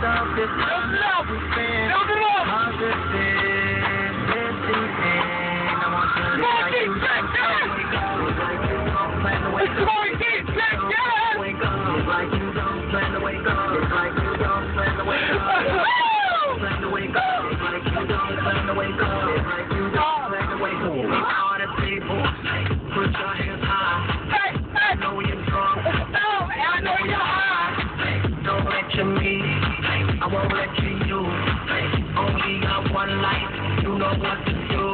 of this time that we spend. Positive, listening. I want you to like you don't plan to wake up. Like you don't plan to wake up. Like you don't plan to wake up. Like you don't plan to wake up. Plan to wake up. Like you don't plan to wake up. Like you don't plan to wake up. All the people, put your hands high. I know you're drunk. I know you're high. Don't let you meet. I won't let you use. Only got one life. You know what to do.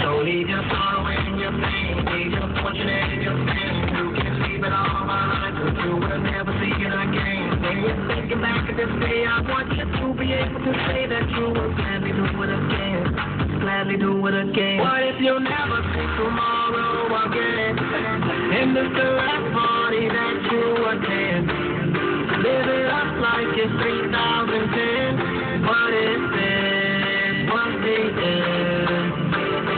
So leave your sorrow and your pain. Leave your fortune and your pain. You can leave it all behind. Cause you will never see it again. When you're thinking back at this day, I want you to be able to say that you will gladly do it again. Gladly do it again. What if you never see tomorrow again? And it's the last party that you attend. Live it up like it's 3010. What if this was the end?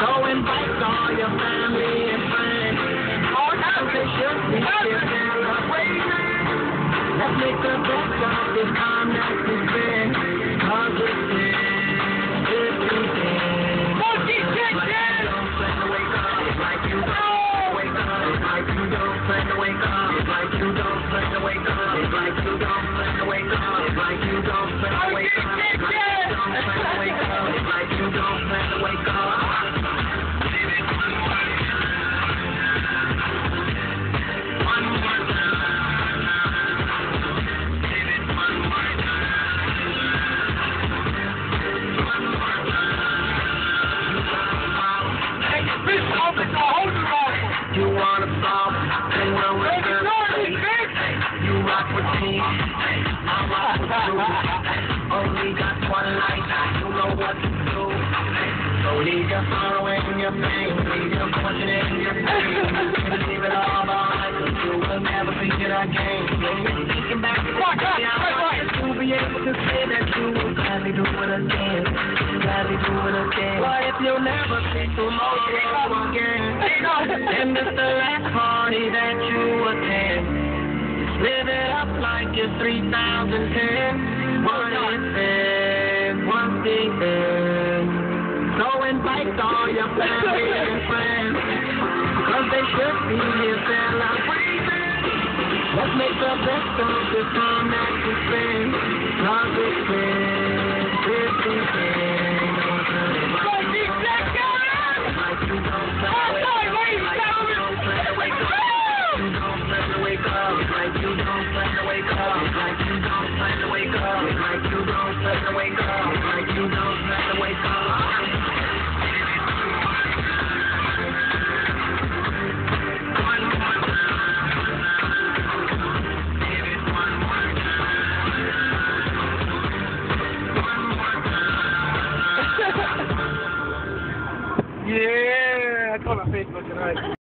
Go invite all your family and friends. Cause they should be here celebrating. Let's make the best of this time that we spend. Cause it's this weekend. Like you don't plan to wake up. Like you don't plan to wake up. Like you don't plan to wake up. Like you don't plan to wake up. Like you don't plan to wake up. You wanna solve it, well, we're good. You rock with me, I rock with you. Only got one life, you know what to do. So leave your sorrow and your pain, leave your fortune and your pain. Leave it all behind, cause you will never see it again. When you're thinking back to the day, I want you to be able to say that you will gladly do it again. Gladly do it again. What if you'll never see tomorrow again? And it's the last party that you attend. Live it up like it's 3010. What if it was the end? So invite all your family and friends. Cause they should be here celebrating. Let's make the best of this time that we spend. Cause it's this weekend. Like you don't plan to wake up. Like you don't plan to wake up. Like you don't plan to wake up. Like you don't plan to wake up. Like you don't plan to wake up. Yeah, I call my Facebook tonight.